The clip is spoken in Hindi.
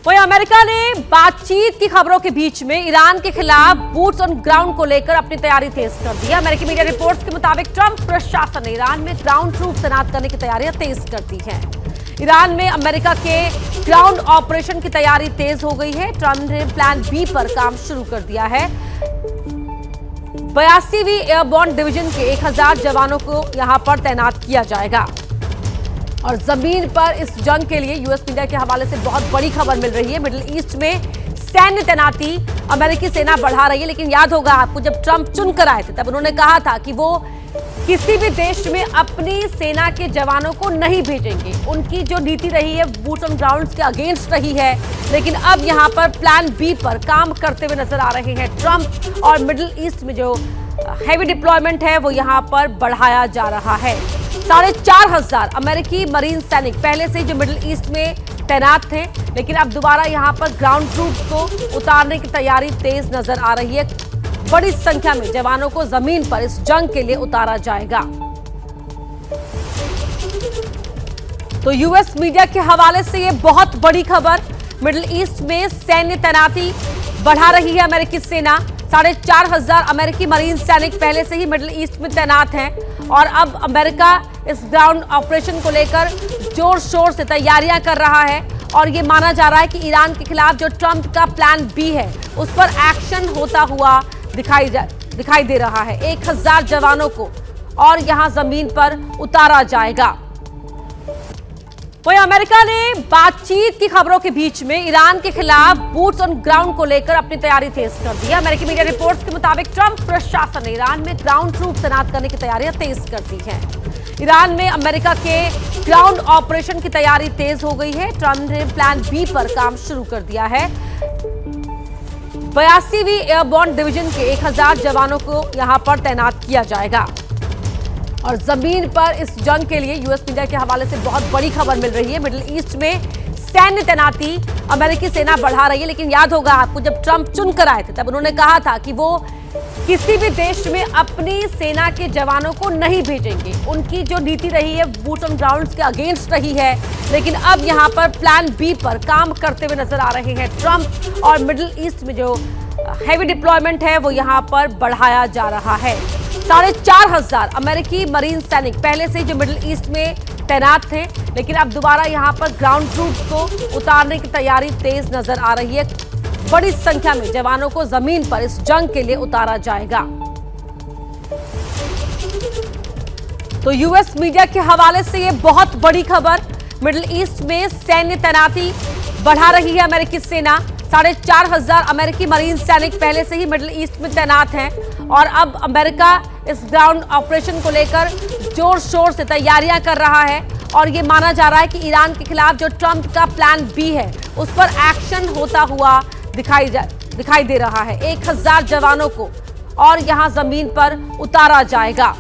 वहीं अमेरिका ने बातचीत की खबरों के बीच में ईरान के खिलाफ बूट्स ऑन ग्राउंड को लेकर अपनी तैयारी तेज कर दी है। अमेरिकी मीडिया रिपोर्ट्स के मुताबिक ट्रंप प्रशासन ने ईरान में ग्राउंड ट्रूप तैनात करने की तैयारियां तेज कर दी हैं। ईरान में अमेरिका के ग्राउंड ऑपरेशन की तैयारी तेज हो गई है। ट्रंप ने प्लान बी पर काम शुरू कर दिया है। 82वीं एयरबोर्न डिवीजन के 1000 जवानों को यहां पर तैनात किया जाएगा और जमीन पर इस जंग के लिए यूएस मीडिया के हवाले से बहुत बड़ी खबर मिल रही है। मिडिल ईस्ट में सैन्य तैनाती अमेरिकी सेना बढ़ा रही है, लेकिन याद होगा आपको जब ट्रंप चुनकर आए थे तब उन्होंने कहा था कि वो किसी भी देश में अपनी सेना के जवानों को नहीं भेजेंगे। उनकी जो नीति रही है बूट्स ऑन ग्राउंड के अगेंस्ट रही है, लेकिन अब यहां पर प्लान बी पर काम करते हुए नजर आ रहे हैं ट्रंप और मिडिल ईस्ट में जो हैवी डिप्लॉयमेंट है वो यहां पर बढ़ाया जा रहा है। 4500 अमेरिकी मरीन सैनिक पहले से जो मिडिल ईस्ट में तैनात थे, लेकिन अब दोबारा यहां पर ग्राउंड ट्रूप्स को उतारने की तैयारी तेज नजर आ रही है। बड़ी संख्या में जवानों को जमीन पर इस जंग के लिए उतारा जाएगा। तो यूएस मीडिया के हवाले से ये बहुत बड़ी खबर, मिडिल ईस्ट में सैन्य तैनाती बढ़ा रही है अमेरिकी सेना। 4500 अमेरिकी मरीन सैनिक पहले से ही मिडिल ईस्ट में तैनात हैं और अब अमेरिका इस ग्राउंड ऑपरेशन को लेकर जोर शोर से तैयारियां कर रहा है और ये माना जा रहा है कि ईरान के खिलाफ जो ट्रंप का प्लान बी है उस पर एक्शन होता हुआ दिखाई दे रहा है। 1000 जवानों को और यहां जमीन पर उतारा जाएगा। वहीं अमेरिका ने बातचीत की खबरों के बीच में ईरान के खिलाफ बूट्स ऑन ग्राउंड को लेकर अपनी तैयारी तेज कर दी है। अमेरिकी मीडिया रिपोर्ट्स के मुताबिक ट्रंप प्रशासन ने ईरान में ग्राउंड ट्रूप तैनात करने की तैयारियां तेज कर दी हैं। ईरान में अमेरिका के ग्राउंड ऑपरेशन की तैयारी तेज हो गई है। ट्रंप ने प्लान बी पर काम शुरू कर दिया है। 82वीं एयरबोर्न डिवीजन के 1000 जवानों को यहां पर तैनात किया जाएगा और जमीन पर इस जंग के लिए यूएस मीडिया के हवाले से बहुत बड़ी खबर मिल रही है। मिडिल ईस्ट में सैन्य तैनाती अमेरिकी सेना बढ़ा रही है, लेकिन याद होगा आपको जब ट्रंप चुनकर आए थे तब उन्होंने कहा था कि वो किसी भी देश में अपनी सेना के जवानों को नहीं भेजेंगे। उनकी जो नीति रही है बूट्स ऑन ग्राउंड के अगेंस्ट रही है, लेकिन अब यहां पर प्लान बी पर काम करते हुए नजर आ रहे हैं ट्रंप और मिडिल ईस्ट में जो हैवी डिप्लॉयमेंट है वो यहां पर बढ़ाया जा रहा है। 4500 अमेरिकी मरीन सैनिक पहले से जो मिडिल ईस्ट में तैनात थे, लेकिन अब दोबारा यहां पर ग्राउंड ट्रूप्स को उतारने की तैयारी तेज नजर आ रही है। बड़ी संख्या में जवानों को जमीन पर इस जंग के लिए उतारा जाएगा। तो यूएस मीडिया के हवाले से ये बहुत बड़ी खबर, मिडिल ईस्ट में सैन्य तैनाती बढ़ा रही है अमेरिकी सेना। 4500 अमेरिकी मरीन सैनिक पहले से ही मिडिल ईस्ट में तैनात हैं और अब अमेरिका इस ग्राउंड ऑपरेशन को लेकर जोर शोर से तैयारियां कर रहा है और ये माना जा रहा है कि ईरान के खिलाफ जो ट्रंप का प्लान बी है उस पर एक्शन होता हुआ दिखाई दे रहा है। 1000 जवानों को और यहां जमीन पर उतारा जाएगा।